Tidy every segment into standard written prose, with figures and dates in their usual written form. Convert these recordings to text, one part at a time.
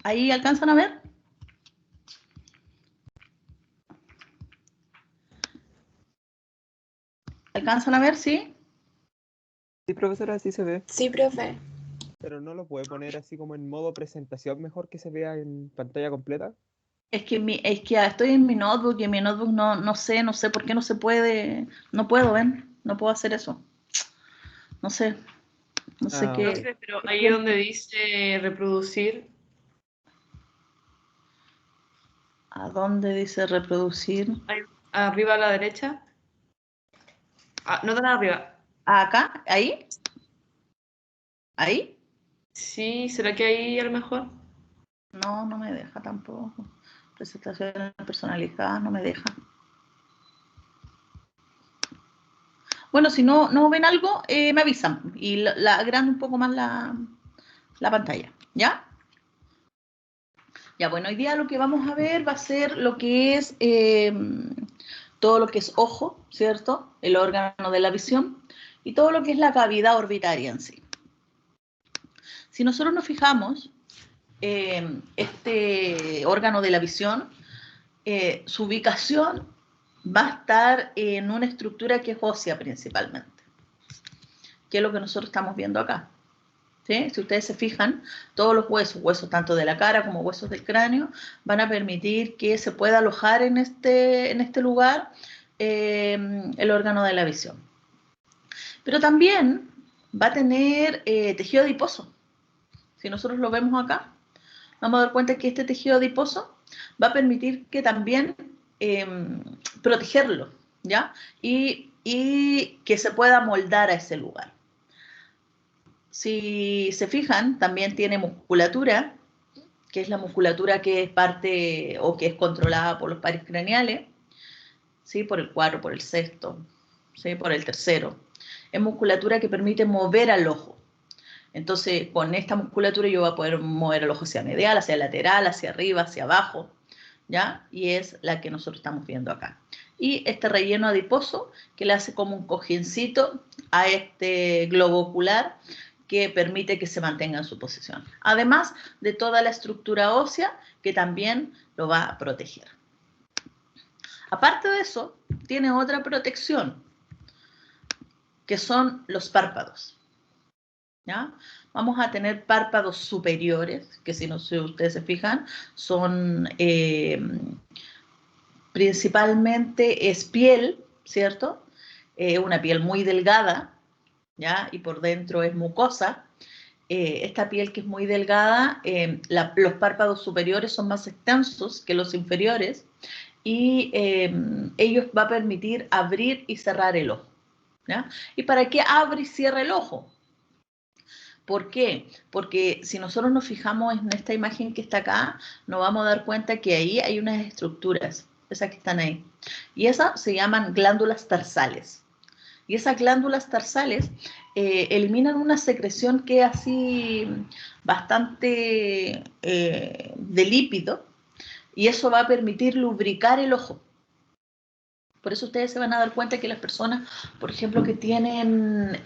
¿Ahí alcanzan a ver? ¿Alcanzan a ver? ¿Sí? Sí, profesora, sí se ve. Sí, profe. Pero no lo puede poner así como en modo presentación, mejor que se vea en pantalla completa. Es que estoy en mi notebook y en mi notebook no sé por qué no se puede, no puedo, ¿ven? No puedo hacer eso. No sé Ah, qué. ok. Profe, pero ahí donde dice reproducir, ¿A dónde dice reproducir? ahí, arriba a la derecha. Ah, no tan arriba. ¿Acá? ¿Ahí? ¿Ahí? Sí, ¿será que ahí a lo mejor? No, no me deja tampoco. Presentaciones personalizadas no me deja. Bueno, si no ven algo, me avisan y la agrando un poco más la pantalla, ¿ya? Ya, bueno, hoy día lo que vamos a ver va a ser lo que es todo lo que es ojo, ¿cierto? El órgano de la visión y todo lo que es la cavidad orbitaria en sí. Si nosotros nos fijamos, este órgano de la visión, su ubicación va a estar en una estructura que es ósea principalmente, que es lo que nosotros estamos viendo acá. ¿Sí? Si ustedes se fijan, todos los huesos tanto de la cara como huesos del cráneo, van a permitir que se pueda alojar en este lugar el órgano de la visión. Pero también va a tener tejido adiposo. Si nosotros lo vemos acá, vamos a dar cuenta que este tejido adiposo va a permitir que también protegerlo, ¿ya? Y que se pueda moldar a ese lugar. Si se fijan, también tiene musculatura, que es la musculatura que es parte o que es controlada por los pares craneales, ¿sí? Por el 4, por el sexto, ¿sí? Por el tercero. Es musculatura que permite mover al ojo. Entonces, con esta musculatura yo voy a poder mover el ojo hacia medial, hacia lateral, hacia arriba, hacia abajo, ¿ya? Y es la que nosotros estamos viendo acá. Y este relleno adiposo que le hace como un cojincito a este globo ocular que permite que se mantenga en su posición. Además de toda la estructura ósea que también lo va a proteger. Aparte de eso, tiene otra protección, que son los párpados. ¿Ya? Vamos a tener párpados superiores, que si ustedes se fijan, son principalmente es piel, ¿cierto? Una piel muy delgada, ¿ya? Y por dentro es mucosa. Esta piel que es muy delgada, los párpados superiores son más extensos que los inferiores y ellos va a permitir abrir y cerrar el ojo. ¿Ya? ¿Y para qué abre y cierra el ojo? ¿Por qué? Porque si nosotros nos fijamos en esta imagen que está acá, nos vamos a dar cuenta que ahí hay unas estructuras, esas que están ahí. Y esas se llaman glándulas tarsales. Y esas glándulas tarsales eliminan una secreción que es así bastante de lípido y eso va a permitir lubricar el ojo. Por eso ustedes se van a dar cuenta que las personas, por ejemplo, que tienen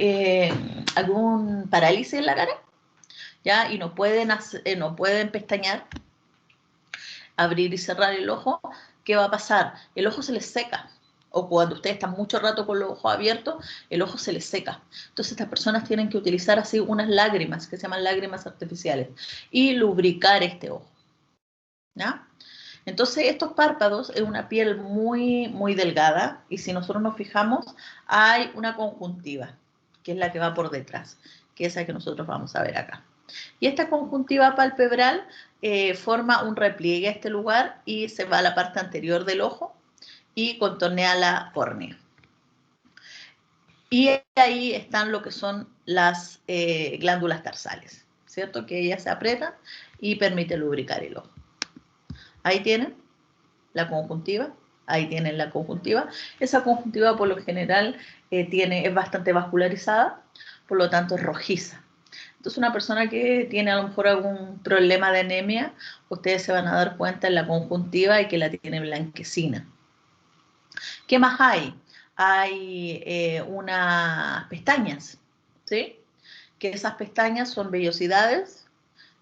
algún parálisis en la cara, ¿ya? Y no pueden pestañear, abrir y cerrar el ojo, ¿qué va a pasar? El ojo se les seca. O cuando ustedes están mucho rato con los ojos abiertos, el ojo se les seca. Entonces estas personas tienen que utilizar así unas lágrimas, que se llaman lágrimas artificiales, y lubricar este ojo. ¿Ya? Entonces estos párpados es una piel muy, muy delgada, y si nosotros nos fijamos, hay una conjuntiva, que es la que va por detrás, que es la que nosotros vamos a ver acá. Y esta conjuntiva palpebral forma un repliegue a este lugar y se va a la parte anterior del ojo y contornea la córnea. Y ahí están lo que son las glándulas tarsales, ¿cierto? Que ellas se aprietan y permiten lubricar el ojo. Ahí tienen la conjuntiva. Ahí tienen la conjuntiva. Esa conjuntiva por lo general es bastante vascularizada, por lo tanto es rojiza. Entonces una persona que tiene a lo mejor algún problema de anemia, ustedes se van a dar cuenta en la conjuntiva y que la tiene blanquecina. ¿Qué más hay? Hay unas pestañas, ¿sí? Que esas pestañas son vellosidades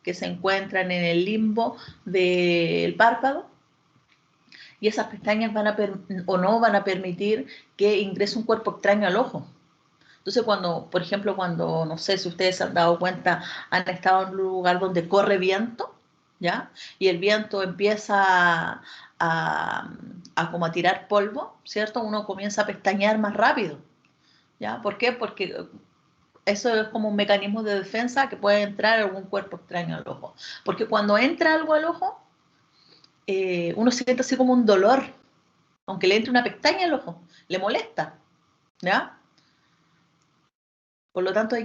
que se encuentran en el limbo del párpado, y esas pestañas van a permitir que ingrese un cuerpo extraño al ojo. Entonces, por ejemplo, cuando, no sé si ustedes se han dado cuenta, han estado en un lugar donde corre viento, ¿ya? Y el viento empieza como a tirar polvo, ¿cierto? Uno comienza a pestañear más rápido, ¿ya? ¿Por qué? Porque eso es como un mecanismo de defensa, que puede entrar algún cuerpo extraño al ojo. Porque cuando entra algo al ojo, uno siente así como un dolor, aunque le entre una pestaña al ojo, le molesta, ¿ya? Por lo tanto,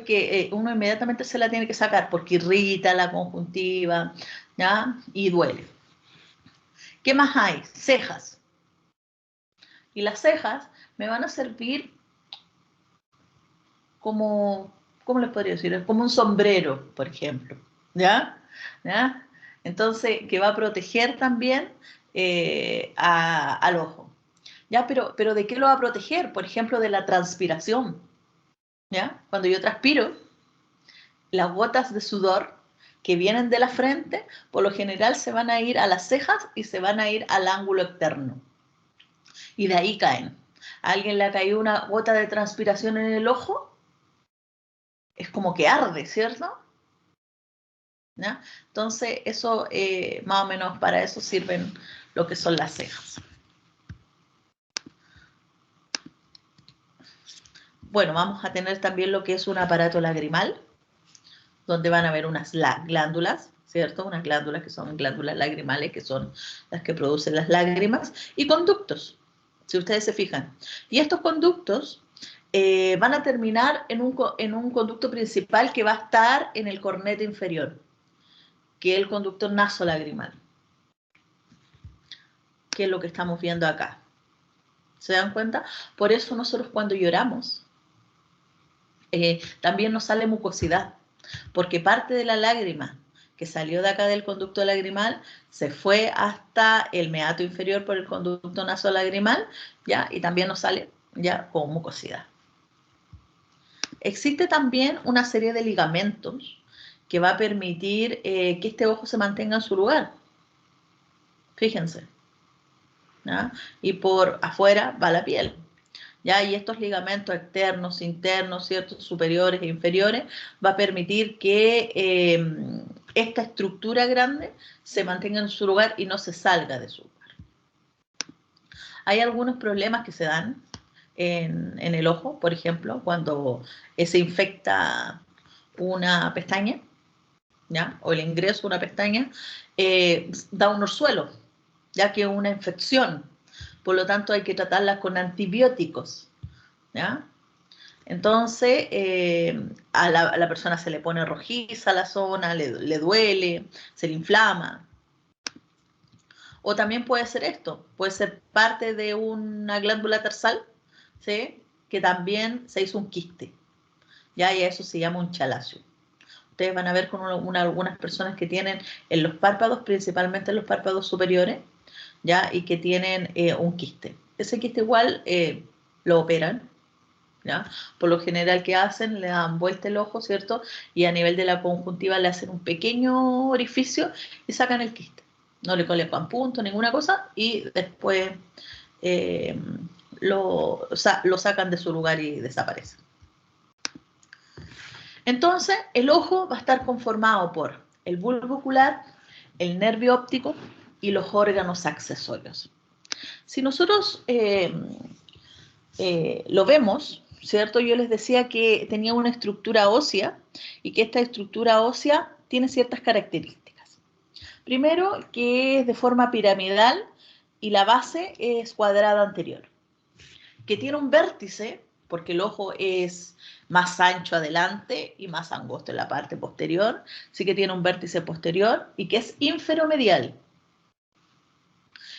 uno inmediatamente se la tiene que sacar porque irrita la conjuntiva, ¿ya? Y duele. ¿Qué más hay? Cejas. Y las cejas me van a servir como, ¿cómo les podría decir? Como un sombrero, por ejemplo, ¿ya? ¿Ya? Entonces, que va a proteger también al ojo. ¿Ya? Pero ¿de qué lo va a proteger? Por ejemplo, de la transpiración. ¿Ya? Cuando yo transpiro, las gotas de sudor que vienen de la frente, por lo general se van a ir a las cejas y se van a ir al ángulo externo. Y de ahí caen. ¿A alguien le ha caído una gota de transpiración en el ojo? Es como que arde, ¿cierto? ¿Ya? Entonces, eso más o menos para eso sirven lo que son las cejas. Bueno, vamos a tener también lo que es un aparato lagrimal, donde van a haber unas glándulas, ¿cierto? Unas glándulas que son glándulas lagrimales, que son las que producen las lágrimas, y conductos, si ustedes se fijan. Y estos conductos van a terminar en un conducto principal que va a estar en el cornete inferior, que es el conducto nasolagrimal, que es lo que estamos viendo acá. ¿Se dan cuenta? Por eso nosotros cuando lloramos, también nos sale mucosidad, porque parte de la lágrima que salió de acá del conducto lagrimal se fue hasta el meato inferior por el conducto nasolagrimal, ¿ya? Y también nos sale ya con mucosidad. Existe también una serie de ligamentos que va a permitir que este ojo se mantenga en su lugar. Fíjense, ¿ya? Y por afuera va la piel. ¿Ya? Y estos ligamentos externos, internos, ¿cierto? Superiores e inferiores, va a permitir que esta estructura grande se mantenga en su lugar y no se salga de su lugar. Hay algunos problemas que se dan en el ojo, por ejemplo, cuando se infecta una pestaña, ¿ya? O el ingreso de una pestaña, da un orzuelo, ya que es una infección. Por lo tanto, hay que tratarla con antibióticos, ¿ya? Entonces, a la persona se le pone rojiza la zona, le duele, se le inflama. O también puede ser esto, puede ser parte de una glándula tarsal, ¿sí? Que también se hizo un quiste, ¿ya? Y eso se llama un chalacio. Ustedes van a ver con algunas personas que tienen en los párpados, principalmente en los párpados superiores, ¿ya? Y que tienen un quiste. Ese quiste igual lo operan, ¿ya? Por lo general, ¿qué hacen? Le dan vuelta el ojo, ¿cierto? Y a nivel de la conjuntiva le hacen un pequeño orificio y sacan el quiste. No le colocan punto, ninguna cosa, y después lo sacan de su lugar y desaparece. Entonces, el ojo va a estar conformado por el bulbo ocular, el nervio óptico y los órganos accesorios. Si nosotros lo vemos, ¿cierto? Yo les decía que tenía una estructura ósea y que esta estructura ósea tiene ciertas características. Primero, que es de forma piramidal y la base es cuadrada anterior. Que tiene un vértice, porque el ojo es más ancho adelante y más angosto en la parte posterior, así que tiene un vértice posterior y que es inferomedial.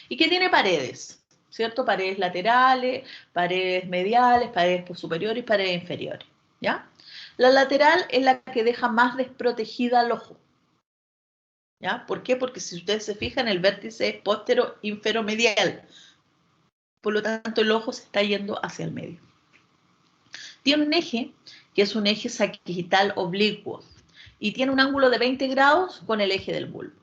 Y que tiene paredes, ¿cierto? Paredes laterales, paredes mediales, paredes superiores y paredes inferiores, ¿ya? La lateral es la que deja más desprotegida al ojo, ¿ya? ¿Por qué? Porque si ustedes se fijan, el vértice es postero-inferomedial. Por lo tanto, el ojo se está yendo hacia el medio. Tiene un eje, que es un eje sagital oblicuo, y tiene un ángulo de 20 grados con el eje del bulbo.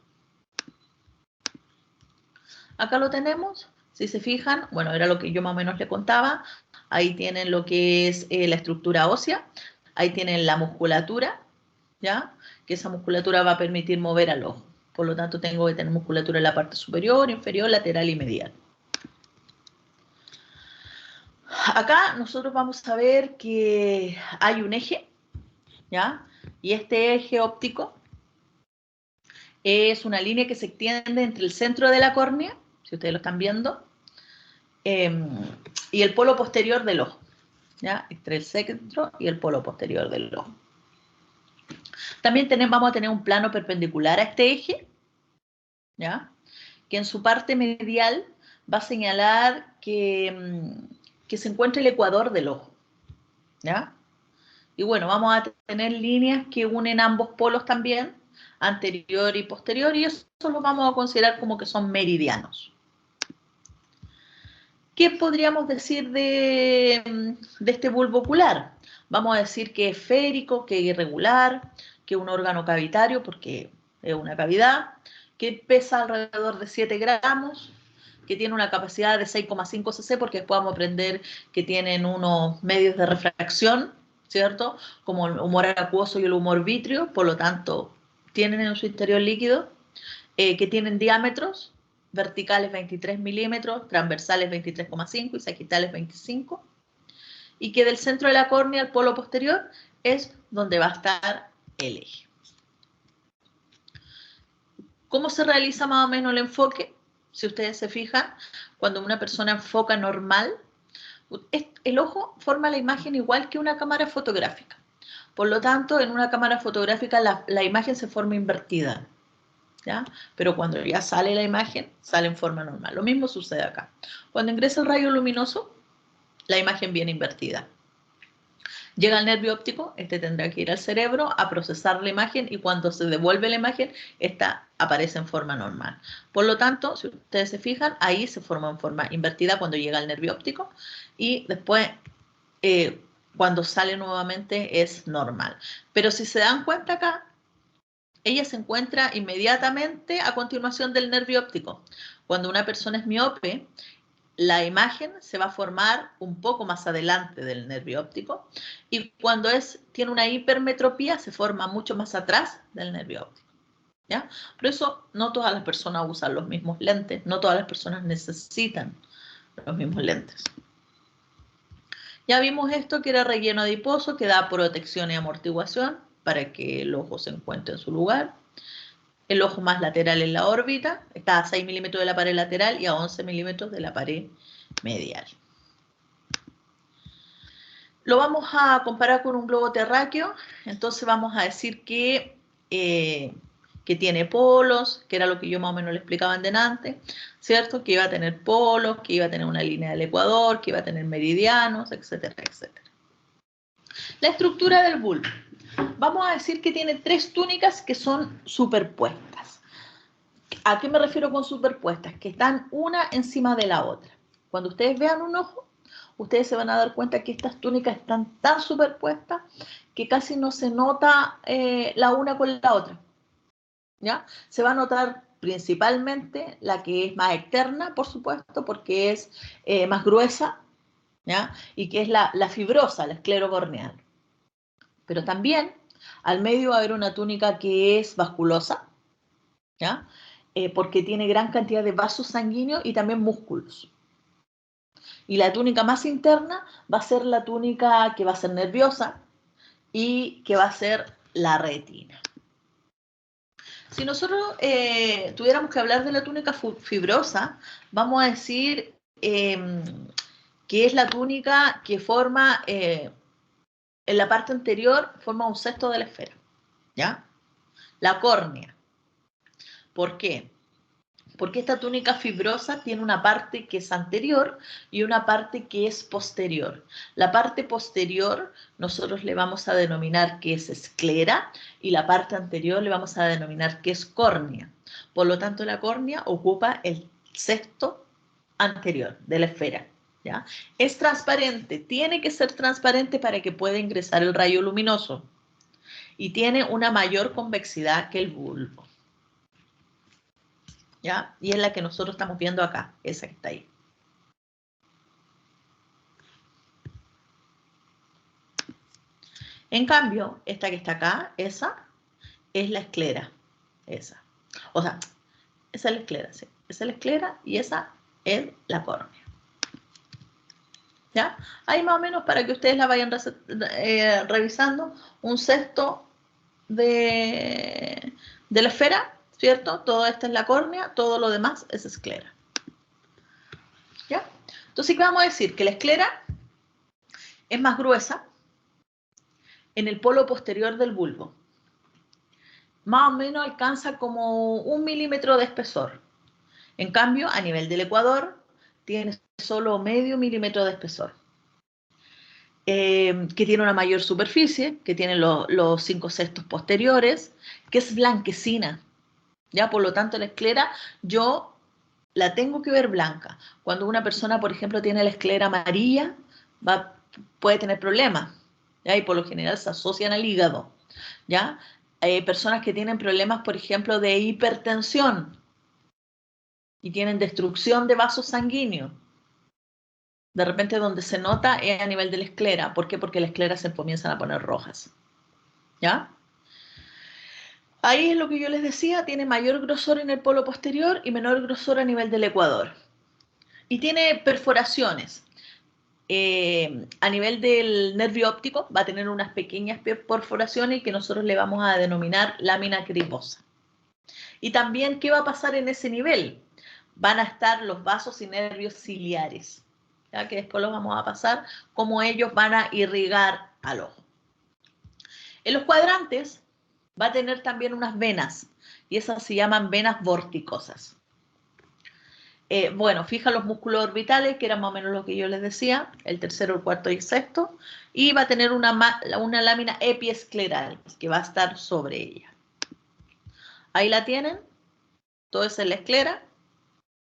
Acá lo tenemos, si se fijan, bueno, era lo que yo más o menos le contaba. Ahí tienen lo que es la estructura ósea, ahí tienen la musculatura, ¿ya? Que esa musculatura va a permitir mover al ojo. Por lo tanto, tengo que tener musculatura en la parte superior, inferior, lateral y medial. Acá nosotros vamos a ver que hay un eje, ¿ya? Y este eje óptico es una línea que se extiende entre el centro de la córnea, si ustedes lo están viendo, y el polo posterior del ojo, ¿ya? Entre el centro y el polo posterior del ojo. También vamos a tener un plano perpendicular a este eje, ¿ya? Que en su parte medial va a señalar que se encuentra el ecuador del ojo, ¿ya? Y bueno, vamos a tener líneas que unen ambos polos también, anterior y posterior, y eso lo vamos a considerar como que son meridianos. ¿Qué podríamos decir de este bulbo ocular? Vamos a decir que es esférico, que es irregular, que es un órgano cavitario, porque es una cavidad, que pesa alrededor de 7 gramos, que tiene una capacidad de 6,5 cc, porque después vamos a aprender que tienen unos medios de refracción, ¿cierto? Como el humor acuoso y el humor vítreo, por lo tanto, tienen en su interior líquido, que tienen diámetros verticales 23 milímetros, transversales 23,5 y sagitales 25, y que del centro de la córnea al polo posterior es donde va a estar el eje. ¿Cómo se realiza más o menos el enfoque? Si ustedes se fijan, cuando una persona enfoca normal, el ojo forma la imagen igual que una cámara fotográfica. Por lo tanto, en una cámara fotográfica la imagen se forma invertida, ¿ya? Pero cuando ya sale la imagen, sale en forma normal. Lo mismo sucede acá. Cuando ingresa el rayo luminoso, la imagen viene invertida. Llega el nervio óptico, este tendrá que ir al cerebro a procesar la imagen y cuando se devuelve la imagen, esta aparece en forma normal. Por lo tanto, si ustedes se fijan, ahí se forma en forma invertida cuando llega el nervio óptico y después cuando sale nuevamente es normal. Pero si se dan cuenta acá, ella se encuentra inmediatamente a continuación del nervio óptico. Cuando una persona es miope, la imagen se va a formar un poco más adelante del nervio óptico y cuando tiene una hipermetropía se forma mucho más atrás del nervio óptico, ¿ya? Por eso no todas las personas usan los mismos lentes, no todas las personas necesitan los mismos lentes. Ya vimos esto que era relleno adiposo, que da protección y amortiguación para que el ojo se encuentre en su lugar. El ojo más lateral en la órbita, está a 6 milímetros de la pared lateral y a 11 milímetros de la pared medial. Lo vamos a comparar con un globo terráqueo, entonces vamos a decir que tiene polos, que era lo que yo más o menos le explicaba antes, ¿cierto? Que iba a tener polos, que iba a tener una línea del ecuador, que iba a tener meridianos, etcétera, etcétera. La estructura del bulbo. Vamos a decir que tiene 3 túnicas que son superpuestas. ¿A qué me refiero con superpuestas? Que están una encima de la otra. Cuando ustedes vean un ojo, ustedes se van a dar cuenta que estas túnicas están tan superpuestas que casi no se nota la una con la otra, ¿ya? Se va a notar principalmente la que es más externa, por supuesto, porque es más gruesa, ¿ya? Y que es la fibrosa, la esclerocorneal. Pero también al medio va a haber una túnica que es vasculosa, ¿ya? Porque tiene gran cantidad de vasos sanguíneos y también músculos. Y la túnica más interna va a ser la túnica que va a ser nerviosa y que va a ser la retina. Si nosotros tuviéramos que hablar de la túnica fibrosa, vamos a decir que es la túnica que forma, en la parte anterior, forma un cesto de la esfera, ¿ya? La córnea. ¿Por qué? Porque esta túnica fibrosa tiene una parte que es anterior y una parte que es posterior. La parte posterior nosotros le vamos a denominar que es esclera y la parte anterior le vamos a denominar que es córnea. Por lo tanto, la córnea ocupa el cesto anterior de la esfera, ¿ya? Es transparente, tiene que ser transparente para que pueda ingresar el rayo luminoso. y tiene una mayor convexidad que el bulbo. ¿Ya? Y es la que nosotros estamos viendo acá, esa que está ahí. En cambio, esta que está acá, esa, es la esclera. Esa. O sea, esa es la esclera, sí. Esa es la esclera y esa es la córnea. ¿Ya? Ahí más o menos para que ustedes la vayan revisando, un sexto de la esfera, ¿cierto? Todo esto es la córnea, todo lo demás es esclera. ¿Ya? Entonces, ¿qué vamos a decir? Que la esclera es más gruesa en el polo posterior del bulbo. Más o menos alcanza como 1 milímetro de espesor. En cambio, a nivel del ecuador, tiene solo medio milímetro de espesor. Que tiene una mayor superficie, que tiene los 5 sextos posteriores, que es blanquecina. ¿Ya? Por lo tanto, la esclera yo la tengo que ver blanca. Cuando una persona, por ejemplo, tiene la esclera amarilla, puede tener problemas, ¿ya? Y por lo general se asocian al hígado. ¿Ya? Personas que tienen problemas, por ejemplo, de hipertensión y tienen destrucción de vasos sanguíneos. De repente donde se nota es a nivel de la esclera. ¿Por qué? Porque las escleras se comienzan a poner rojas. ¿Ya? Ahí es lo que yo les decía, tiene mayor grosor en el polo posterior y menor grosor a nivel del ecuador. Y tiene perforaciones. A nivel del nervio óptico va a tener unas pequeñas perforaciones que nosotros le vamos a denominar lámina cribosa. Y también, ¿qué va a pasar en ese nivel? Van a estar los vasos y nervios ciliares, ¿ya? Que después los vamos a pasar, cómo ellos van a irrigar al ojo. En los cuadrantes va a tener también unas venas, y esas se llaman venas vorticosas. Bueno, fija los músculos orbitales, que era más o menos lo que yo les decía, el tercero, el cuarto y el sexto, y va a tener una lámina epiescleral, que va a estar sobre ella. Ahí la tienen, todo es en la esclera.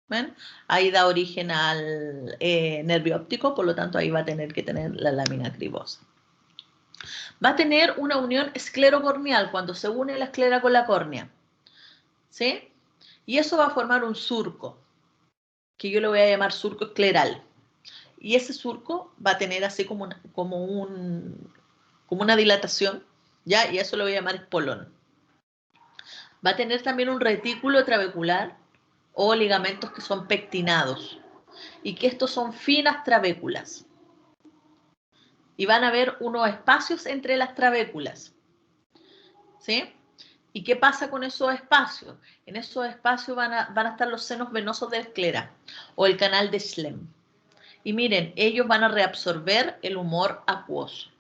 ¿Ven? Ahí da origen al nervio óptico, por lo tanto ahí va a tener que tener la lámina cribosa. Va a tener una unión esclerocorneal cuando se une la esclera con la córnea, ¿sí? Y eso va a formar un surco, que yo le voy a llamar surco escleral. Y ese surco va a tener así como una dilatación, ¿ya? Y eso lo voy a llamar espolón. Va a tener también un retículo trabecular o ligamentos que son pectinados, y que estos son finas trabéculas. Y van a haber unos espacios entre las trabéculas. ¿Sí? ¿Y qué pasa con esos espacios? En esos espacios van a estar los senos venosos de la esclera o el canal de Schlemm. Y miren, ellos van a reabsorber el humor acuoso.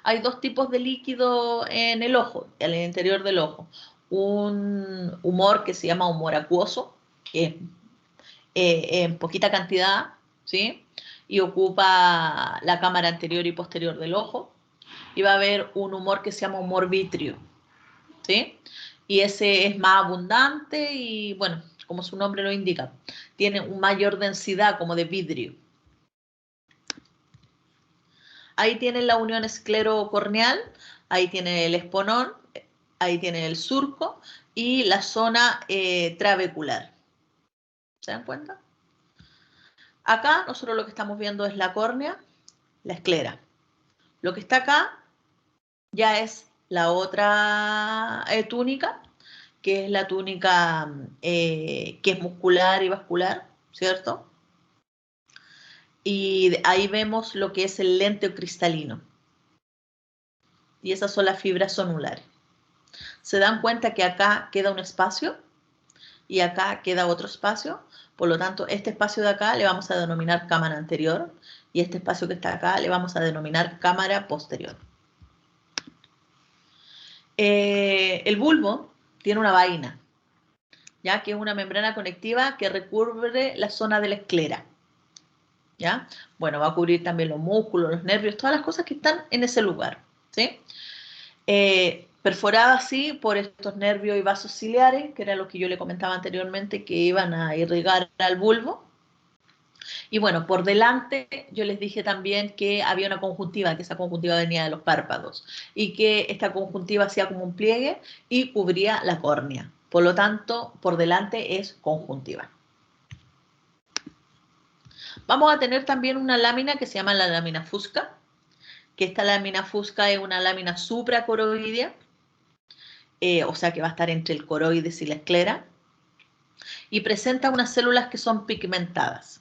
Hay dos tipos de líquido en el ojo, en el interior del ojo. Un humor que se llama humor acuoso, que es en poquita cantidad, ¿sí? Y ocupa la cámara anterior y posterior del ojo. Y va a haber un humor que se llama humor vítreo, ¿sí? Y ese es más abundante y, bueno, como su nombre lo indica, tiene una mayor densidad como de vidrio. Ahí tienen la unión esclerocorneal, ahí tiene el esponón, ahí tiene el surco y la zona trabecular. ¿Se dan cuenta? Acá nosotros lo que estamos viendo es la córnea, la esclera. Lo que está acá ya es la otra túnica, que es la túnica que es muscular y vascular, ¿cierto? Y ahí vemos lo que es el lente cristalino. Y esas son las fibras sonulares. ¿Se dan cuenta que acá queda un espacio y acá queda otro espacio? Por lo tanto, este espacio de acá le vamos a denominar cámara anterior y este espacio que está acá le vamos a denominar cámara posterior. El bulbo tiene una vaina, ¿ya? Que es una membrana conectiva que recubre la zona de la esclera, ¿ya? Bueno, va a cubrir también los músculos, los nervios, todas las cosas que están en ese lugar, ¿sí? Perforada así por estos nervios y vasos ciliares, que era lo que yo le comentaba anteriormente, que iban a irrigar al bulbo. Y bueno, por delante yo les dije también que había una conjuntiva, que esa conjuntiva venía de los párpados y que esta conjuntiva hacía como un pliegue y cubría la córnea. Por lo tanto, por delante es conjuntiva. Vamos a tener también una lámina que se llama la lámina fusca, que esta lámina fusca es una lámina supracoroidea, o sea que va a estar entre el coroides y la esclera, y presenta unas células que son pigmentadas.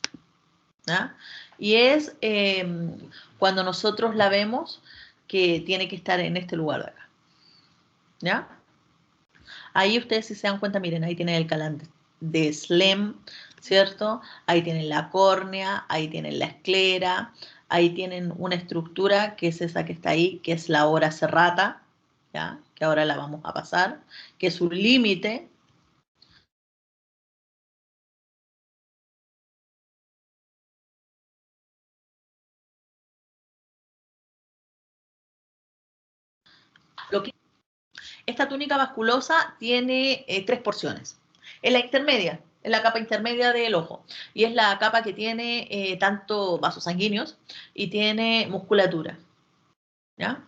¿Ya? Y es cuando nosotros la vemos que tiene que estar en este lugar de acá. ¿Ya? Ahí ustedes si se dan cuenta, miren, ahí tienen el canal de Slem, ¿cierto? Ahí tienen la córnea, ahí tienen la esclera, ahí tienen una estructura que es esa que está ahí, que es la ora serrata, ¿ya? Que ahora la vamos a pasar, que es un límite. Esta túnica vasculosa tiene 3 porciones. Es la intermedia, es la capa intermedia del ojo. Y es la capa que tiene tanto vasos sanguíneos y tiene musculatura. ¿Ya?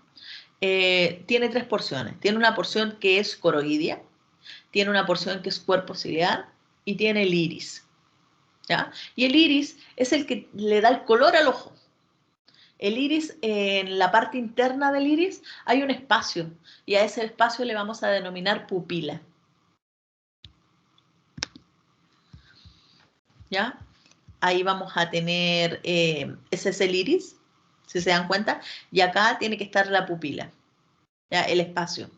Tiene 3 porciones. Tiene una porción que es coroidea, tiene una porción que es cuerpo ciliar y tiene el iris. ¿Ya? Y el iris es el que le da el color al ojo. El iris, en la parte interna del iris hay un espacio y a ese espacio le vamos a denominar pupila. ¿Ya? Ahí vamos a tener, ese es el iris, si se dan cuenta, y acá tiene que estar la pupila, ¿ya? El espacio.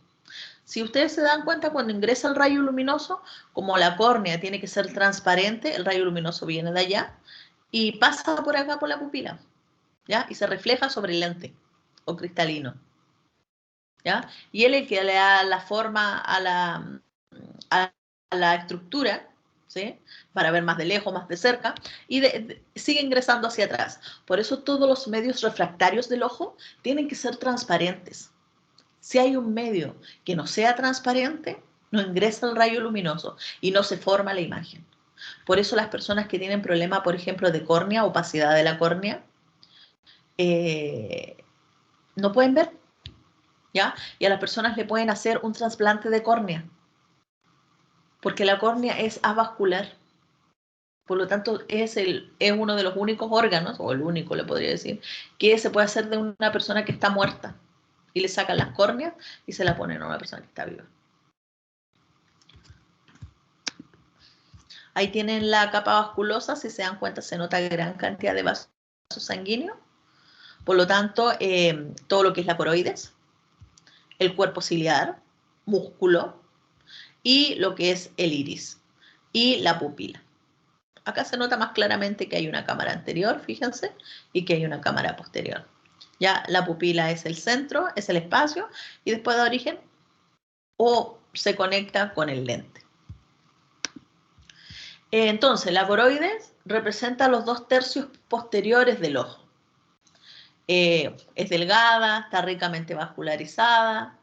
Si ustedes se dan cuenta, cuando ingresa el rayo luminoso, como la córnea tiene que ser transparente, el rayo luminoso viene de allá y pasa por acá por la pupila, ¿ya? Y se refleja sobre el lente o cristalino, ¿ya? Y él es el que le da la forma a la estructura, ¿sí? Para ver más de lejos, más de cerca, y sigue ingresando hacia atrás. Por eso todos los medios refractarios del ojo tienen que ser transparentes. Si hay un medio que no sea transparente, no ingresa el rayo luminoso y no se forma la imagen. Por eso las personas que tienen problema, por ejemplo, de córnea, opacidad de la córnea, no pueden ver, ¿ya? Y a las personas le pueden hacer un trasplante de córnea, porque la córnea es avascular. Por lo tanto, es uno de los únicos órganos, o el único le podría decir, que se puede hacer de una persona que está muerta. Y le sacan las córneas y se la ponen a una persona que está viva. Ahí tienen la capa vasculosa, si se dan cuenta se nota gran cantidad de vasos sanguíneos. Por lo tanto, todo lo que es la coroides, el cuerpo ciliar, músculo y lo que es el iris y la pupila. Acá se nota más claramente que hay una cámara anterior, fíjense, y que hay una cámara posterior. Ya la pupila es el centro, es el espacio, y después da origen o se conecta con el lente. Entonces, la coroides representa los 2/3 posteriores del ojo. Es delgada, está ricamente vascularizada.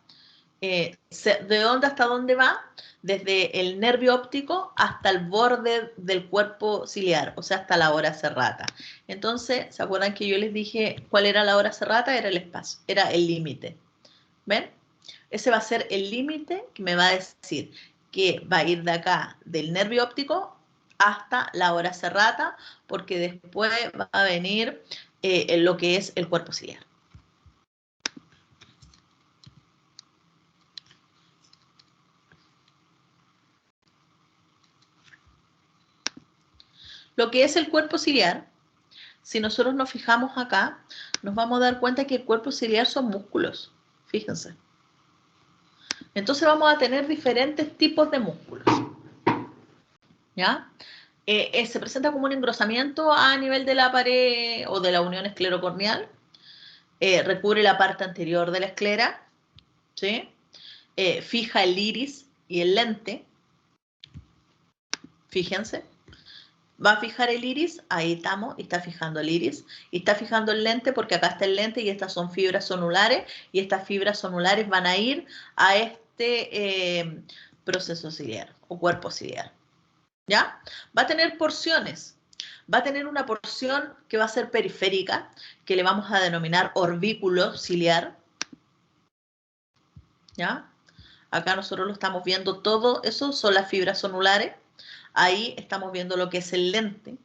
¿De dónde hasta dónde va? Desde el nervio óptico hasta el borde del cuerpo ciliar, o sea, hasta la ora serrata. Entonces, ¿se acuerdan que yo les dije cuál era la ora serrata? Era el espacio, era el límite. ¿Ven? Ese va a ser el límite que me va a decir que va a ir de acá, del nervio óptico, hasta la ora serrata, porque después va a venir lo que es el cuerpo ciliar. Lo que es el cuerpo ciliar, si nosotros nos fijamos acá, nos vamos a dar cuenta que el cuerpo ciliar son músculos. Fíjense. Entonces vamos a tener diferentes tipos de músculos. ¿Ya? Se presenta como un engrosamiento a nivel de la pared o de la unión esclerocorneal. Recubre la parte anterior de la esclera. ¿Sí? Fija el iris y el lente. Fíjense. Va a fijar el iris, ahí estamos, y está fijando el iris, y está fijando el lente porque acá está el lente y estas son fibras zonulares, y estas fibras zonulares van a ir a este proceso ciliar o cuerpo ciliar. ¿Ya? Va a tener porciones. Va a tener una porción que va a ser periférica, que le vamos a denominar orbículo ciliar. ¿Ya? Acá nosotros lo estamos viendo todo, eso son las fibras sonulares. Ahí estamos viendo lo que es el lente.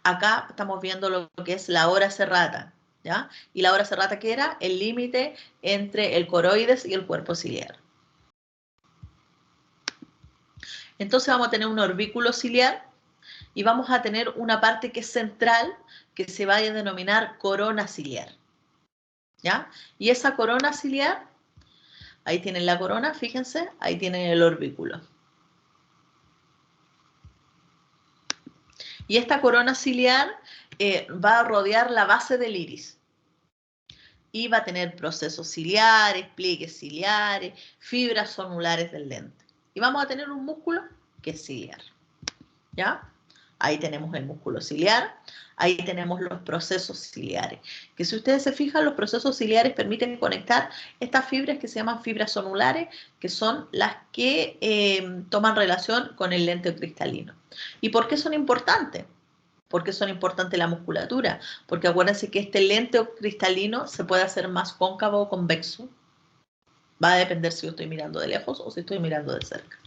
Acá estamos viendo lo que es la hora serrata, ¿ya? Y la hora serrata, ¿qué era? El límite entre el coroides y el cuerpo ciliar. Entonces vamos a tener un orbículo ciliar y vamos a tener una parte que es central, que se va a denominar corona ciliar, ¿ya? Y esa corona ciliar, ahí tienen la corona, fíjense, ahí tienen el orbículo. Y esta corona ciliar va a rodear la base del iris. Y va a tener procesos ciliares, pliegues ciliares, fibras sonulares del lente. Y vamos a tener un músculo que es ciliar. ¿Ya? Ahí tenemos el músculo ciliar, ahí tenemos los procesos ciliares. Que si ustedes se fijan, los procesos ciliares permiten conectar estas fibras que se llaman fibras sonulares, que son las que toman relación con el lente cristalino. ¿Y por qué son importantes? ¿Por qué son importantes la musculatura? Porque acuérdense que este lente cristalino se puede hacer más cóncavo o convexo. Va a depender si yo estoy mirando de lejos o si estoy mirando de cerca.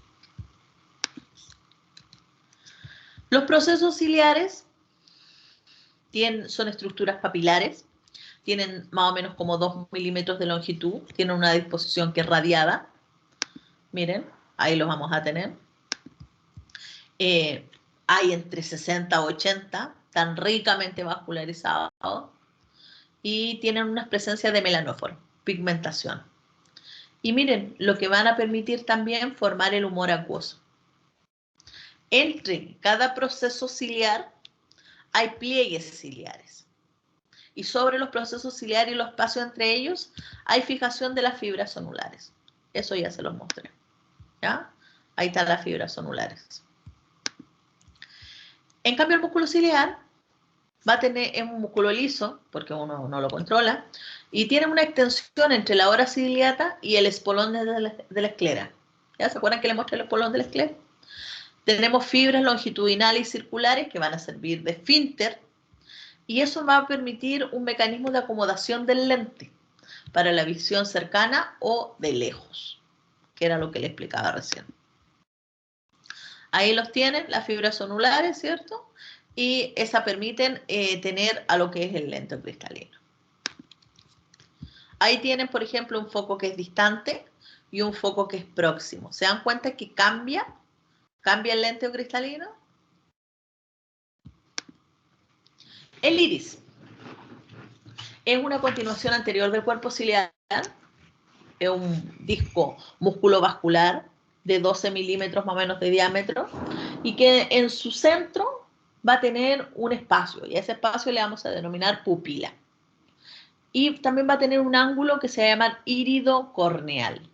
Los procesos ciliares son estructuras papilares, tienen más o menos como 2 milímetros de longitud, tienen una disposición que es radiada. Miren, ahí los vamos a tener. Hay entre 60 a 80, tan ricamente vascularizados, y tienen una presencia de melanóforo, pigmentación. Y miren, lo que van a permitir también formar el humor acuoso. Entre cada proceso ciliar hay pliegues ciliares. Y sobre los procesos ciliares y los espacios entre ellos hay fijación de las fibras sonulares. Eso ya se los mostré. ¿Ya? Ahí están las fibras sonulares. En cambio, el músculo ciliar va a tener un músculo liso, porque uno no lo controla, y tiene una extensión entre la hora ciliata y el espolón de la esclera. ¿Ya? ¿Se acuerdan que le mostré el espolón de la esclera? Tenemos fibras longitudinales y circulares que van a servir de esfínter, y eso va a permitir un mecanismo de acomodación del lente para la visión cercana o de lejos, que era lo que le explicaba recién. Ahí los tienen, las fibras sonulares, ¿cierto? Y esas permiten tener a lo que es el lente cristalino. Ahí tienen, por ejemplo, un foco que es distante y un foco que es próximo. ¿Se dan cuenta que cambia el lente cristalino? El iris es una continuación anterior del cuerpo ciliar, es un disco musculovascular de 12 milímetros más o menos de diámetro y que en su centro va a tener un espacio y a ese espacio le vamos a denominar pupila. Y también va a tener un ángulo que se llama írido corneal,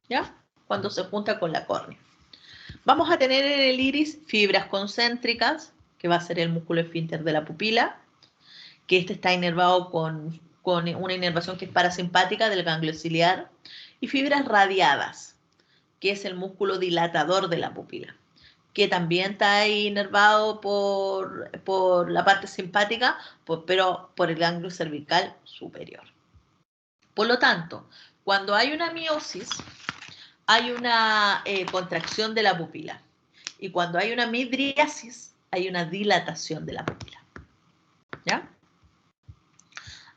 ¿ya? Cuando se junta con la córnea. Vamos a tener en el iris fibras concéntricas, que va a ser el músculo esfínter de la pupila, que este está inervado con una inervación que es parasimpática del ganglio ciliar, y fibras radiadas, que es el músculo dilatador de la pupila, que también está inervado por la parte simpática, pero por el ganglio cervical superior. Por lo tanto, cuando hay una miosis, hay una contracción de la pupila. Y cuando hay una midriasis, hay una dilatación de la pupila. ¿Ya?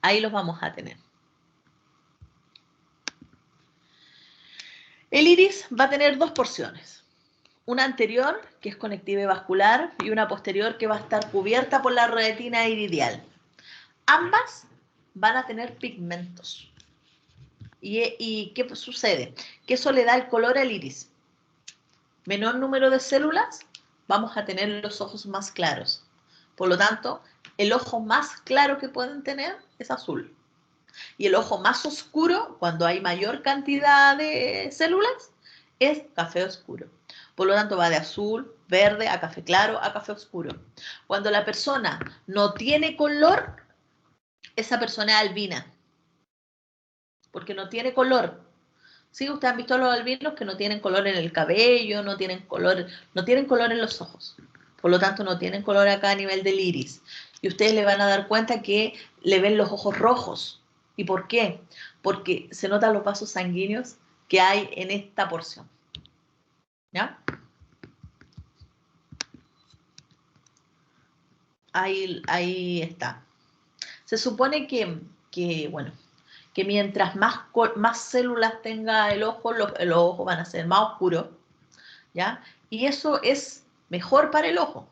Ahí los vamos a tener. El iris va a tener dos porciones. Una anterior, que es conectiva y vascular, y una posterior que va a estar cubierta por la retina iridial. Ambas van a tener pigmentos. ¿Y qué sucede? Que eso le da el color al iris. Menor número de células, vamos a tener los ojos más claros. Por lo tanto, el ojo más claro que pueden tener es azul. Y el ojo más oscuro, cuando hay mayor cantidad de células, es café oscuro. Por lo tanto, va de azul, verde, a café claro, a café oscuro. Cuando la persona no tiene color, esa persona es albina. Porque no tiene color. Sí, ustedes han visto a los albinos que no tienen color en el cabello, no tienen color en los ojos. por lo tanto no tienen color acá a nivel del iris. Y ustedes le van a dar cuenta que le ven los ojos rojos. ¿Y por qué? Porque se notan los vasos sanguíneos que hay en esta porción. ¿Ya? Ahí está. Se supone bueno, que mientras más células tenga el ojo, los ojos van a ser más oscuros, ¿ya? Y eso es mejor para el ojo,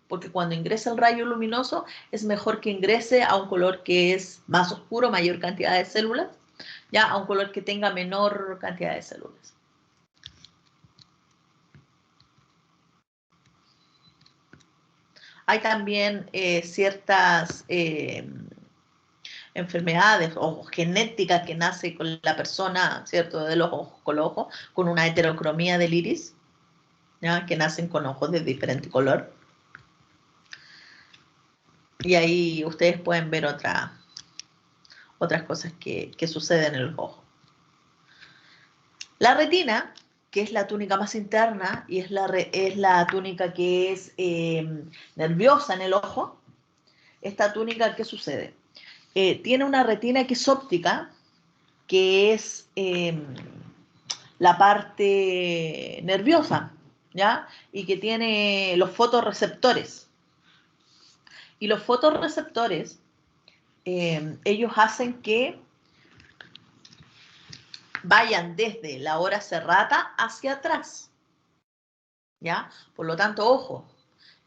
porque cuando ingresa el rayo luminoso es mejor que ingrese a un color que es más oscuro, mayor cantidad de células, ¿ya? A un color que tenga menor cantidad de células. Hay también ciertas enfermedades o genéticas que nace con la persona, ¿cierto? De los ojos, con los ojos, con una heterocromía del iris, ¿ya? Que nacen con ojos de diferente color. Y ahí ustedes pueden ver otras cosas que suceden en los ojos. La retina, que es la túnica más interna y es la túnica que es nerviosa en el ojo, esta túnica, ¿qué sucede? Tiene una retina que es óptica, que es la parte nerviosa, ¿ya? Y que tiene los fotorreceptores. Y los fotorreceptores, ellos hacen que vayan desde la hora serrata hacia atrás, ¿ya? Por lo tanto, ojo,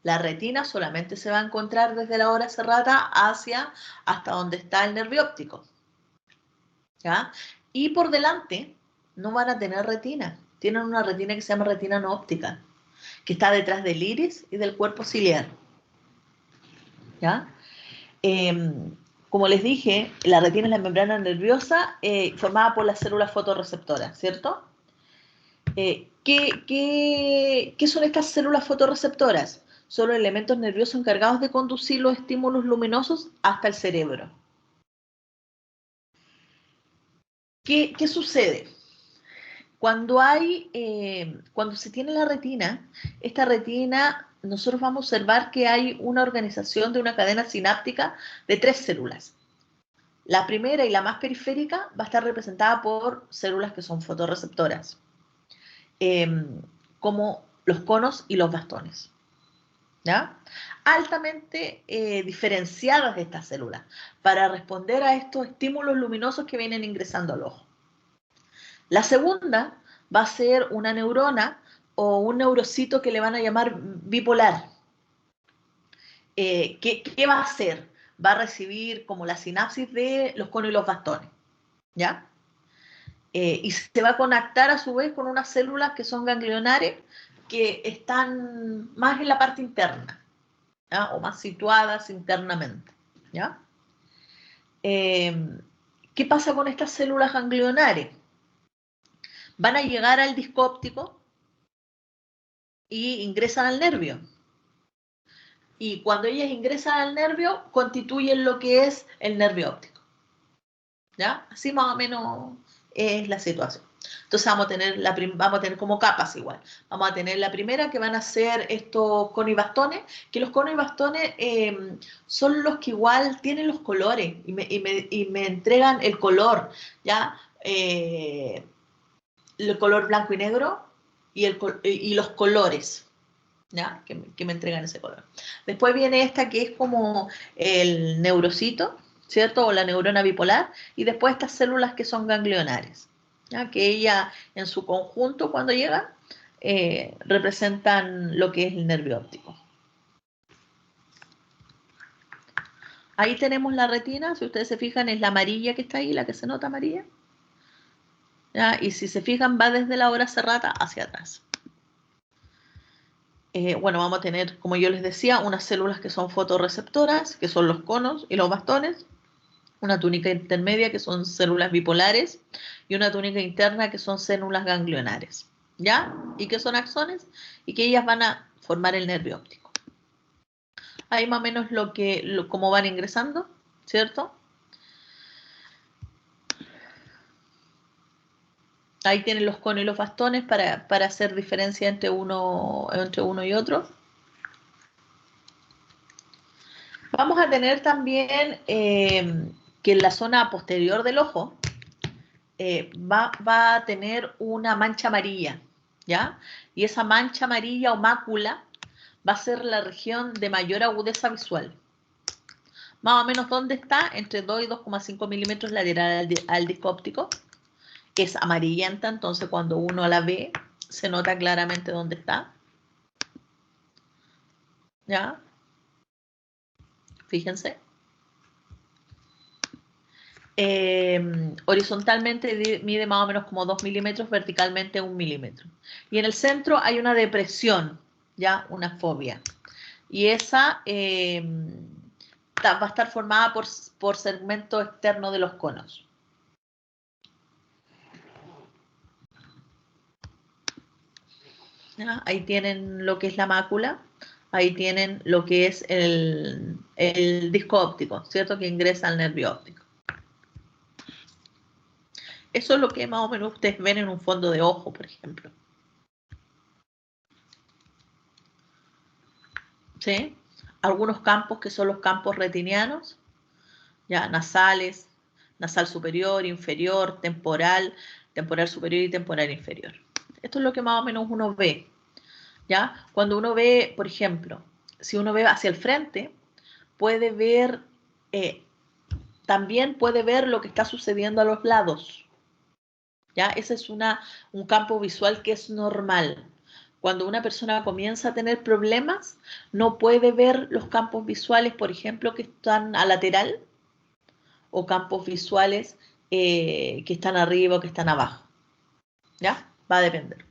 la retina solamente se va a encontrar desde la hora serrata hasta donde está el nervio óptico, ¿ya? Y por delante no van a tener retina, tienen una retina que se llama retina no óptica, que está detrás del iris y del cuerpo ciliar, ¿ya? Como les dije, la retina es la membrana nerviosa formada por las células fotorreceptoras, ¿cierto? ¿Qué son estas células fotorreceptoras? Son los elementos nerviosos encargados de conducir los estímulos luminosos hasta el cerebro. ¿Qué sucede? Cuando se tiene la retina, esta retina, nosotros vamos a observar que hay una organización de una cadena sináptica de 3 células. La primera y la más periférica va a estar representada por células que son fotorreceptoras, como los conos y los bastones, ¿ya? Altamente diferenciadas de estas células para responder a estos estímulos luminosos que vienen ingresando al ojo. La segunda va a ser una neurona o un neurocito que le van a llamar bipolar. ¿Qué va a hacer? Va a recibir como la sinapsis de los conos y los bastones, ¿ya? Y se va a conectar a su vez con unas células que son ganglionares que están más en la parte interna, ¿ya? O más situadas internamente, ¿ya? ¿Qué pasa con estas células ganglionares? Van a llegar al disco óptico y ingresan al nervio. Y cuando ellas ingresan al nervio, constituyen lo que es el nervio óptico, ¿ya? Así más o menos es la situación. Entonces vamos a tener como capas igual. Vamos a tener la primera que van a ser estos conos y bastones, que los conos y bastones son los que igual tienen los colores y me entregan el color, ¿ya? El color blanco y negro y los colores, ¿ya? Que me entregan ese color. Después viene esta que es como el neurocito, ¿cierto? O la neurona bipolar, y después estas células que son ganglionares, ¿ya? Que ella en su conjunto cuando llegan representan lo que es el nervio óptico. Ahí tenemos la retina, si ustedes se fijan es la amarilla que está ahí, la que se nota amarilla, ¿ya? Y si se fijan va desde la hora serrata hacia atrás. Bueno, vamos a tener, como yo les decía, unas células que son fotorreceptoras, que son los conos y los bastones, una túnica intermedia, que son células bipolares, y una túnica interna, que son células ganglionares, ¿ya? Y que son axones, y que ellas van a formar el nervio óptico. Ahí más o menos cómo van ingresando, ¿cierto? Ahí tienen los conos y los bastones para hacer diferencia entre uno y otro. Vamos a tener también que en la zona posterior del ojo va a tener una mancha amarilla, ¿ya? Y esa mancha amarilla o mácula va a ser la región de mayor agudeza visual. Más o menos, ¿dónde está? Entre 2 y 2,5 milímetros lateral al disco óptico. Es amarillenta, entonces cuando uno la ve, se nota claramente dónde está. ¿Ya? Fíjense. Horizontalmente mide más o menos como 2 milímetros, verticalmente 1 milímetro. Y en el centro hay una depresión, ¿ya? Una fobia. Y esa va a estar formada por segmento externo de los conos. ¿Ya? Ahí tienen lo que es la mácula, ahí tienen lo que es el disco óptico, ¿cierto? Que ingresa al nervio óptico. Eso es lo que más o menos ustedes ven en un fondo de ojo, por ejemplo. ¿Sí? Algunos campos que son los campos retinianos, ya nasales, nasal superior, inferior, temporal, temporal superior y temporal inferior. Esto es lo que más o menos uno ve, ¿ya? Cuando uno ve, por ejemplo, si uno ve hacia el frente, puede ver, también puede ver lo que está sucediendo a los lados, ¿ya? Ese es un campo visual que es normal. Cuando una persona comienza a tener problemas, no puede ver los campos visuales, por ejemplo, que están a lateral, o campos visuales que están arriba o que están abajo. ¿Ya? Va a depender.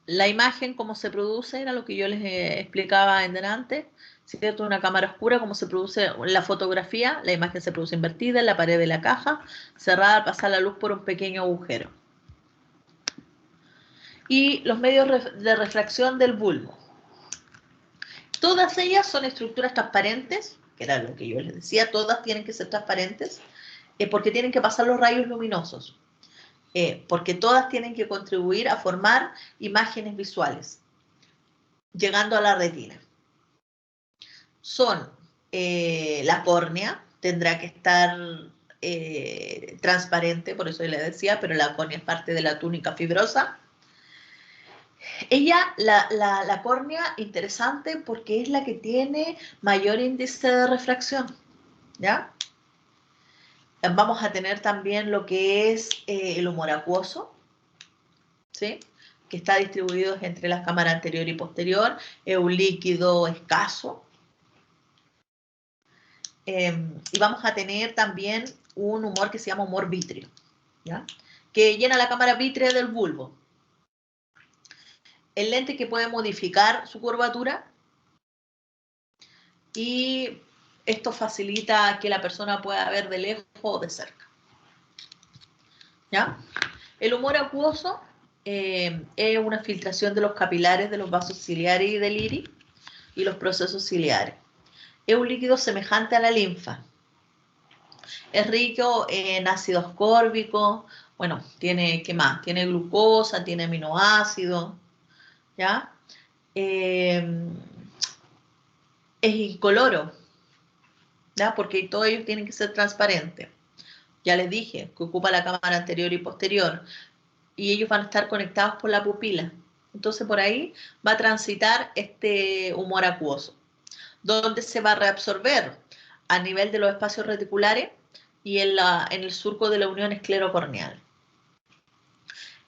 La imagen, cómo se produce, era lo que yo les explicaba en delante, ¿cierto? Una cámara oscura, cómo se produce la fotografía, la imagen se produce invertida en la pared de la caja, cerrada al pasar la luz por un pequeño agujero. Y los medios de refracción del bulbo. Todas ellas son estructuras transparentes, que era lo que yo les decía, todas tienen que ser transparentes, porque tienen que pasar los rayos luminosos. Porque todas tienen que contribuir a formar imágenes visuales, llegando a la retina. Son la córnea, tendrá que estar transparente, por eso le decía, pero la córnea es parte de la túnica fibrosa. Ella, la córnea, interesante porque es la que tiene mayor índice de refracción, ¿ya? Vamos a tener también lo que es el humor acuoso, ¿sí? Que está distribuido entre las cámaras anterior y posterior, es un líquido escaso. Y vamos a tener también un humor que se llama humor vítreo, ¿ya? Que llena la cámara vítrea del bulbo. El lente que puede modificar su curvatura y esto facilita que la persona pueda ver de lejos o de cerca, ¿ya? El humor acuoso es una filtración de los capilares de los vasos ciliares y del iris y los procesos ciliares. Es un líquido semejante a la linfa. Es rico en ácido ascórbico, bueno, tiene, ¿qué más? Tiene glucosa, tiene aminoácidos, ¿ya? Es incoloro, ¿ya? Porque todos ellos tienen que ser transparentes. Ya les dije que ocupa la cámara anterior y posterior y ellos van a estar conectados por la pupila. Entonces por ahí va a transitar este humor acuoso, donde se va a reabsorber a nivel de los espacios reticulares y en el surco de la unión esclerocorneal.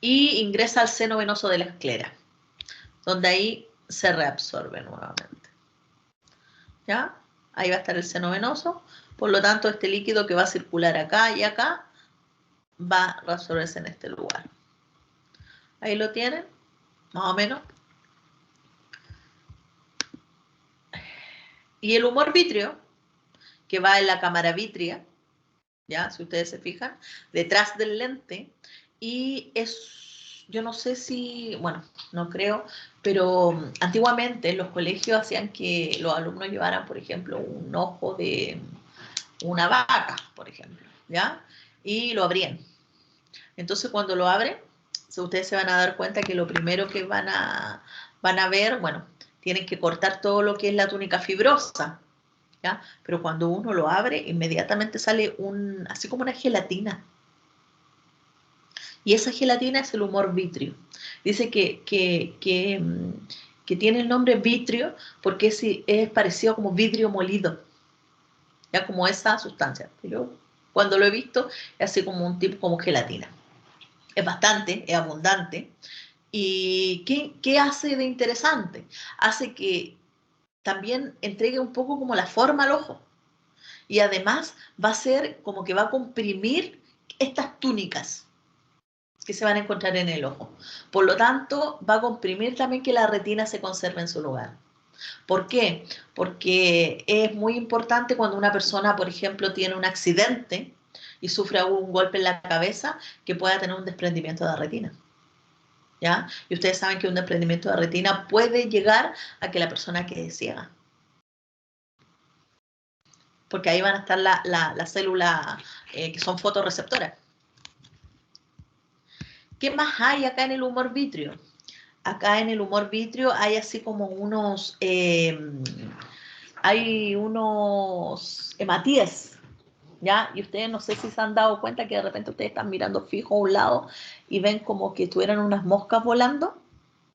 Y ingresa al seno venoso de la esclera, donde ahí se reabsorbe nuevamente. ¿Ya? Ahí va a estar el seno venoso, por lo tanto este líquido que va a circular acá y acá va a reabsorberse en este lugar. Ahí lo tienen, más o menos. Y el humor vítreo, que va en la cámara vítrea, ¿ya? Si ustedes se fijan, detrás del lente, y es, yo no sé si, bueno, no creo, pero antiguamente en los colegios hacían que los alumnos llevaran, por ejemplo, un ojo de una vaca, por ejemplo, ¿ya? Y lo abrían. Entonces cuando lo abren, ustedes se van a dar cuenta que lo primero que van a ver, bueno, tienen que cortar todo lo que es la túnica fibrosa, ¿ya? Pero cuando uno lo abre, inmediatamente sale así como una gelatina. Y esa gelatina es el humor vítreo. Dice que tiene el nombre vitrio porque es parecido como vidrio molido, ya como esa sustancia. Pero cuando lo he visto, es así como un tipo como gelatina. Es bastante, es abundante. ¿Y qué hace de interesante? Hace que también entregue un poco como la forma al ojo. Y además va a ser como que va a comprimir estas túnicas que se van a encontrar en el ojo. Por lo tanto, va a comprimir también que la retina se conserve en su lugar. ¿Por qué? Porque es muy importante cuando una persona, por ejemplo, tiene un accidente y sufre un golpe en la cabeza, que pueda tener un desprendimiento de retina. ¿Ya? Y ustedes saben que un desprendimiento de retina puede llegar a que la persona quede ciega. Porque ahí van a estar las células que son fotorreceptoras. ¿Qué más hay acá en el humor vítreo? Acá en el humor vítreo hay así como hay unos hematíes, ¿ya? Y ustedes no sé si se han dado cuenta que de repente ustedes están mirando fijo a un lado y ven como que tuvieran unas moscas volando,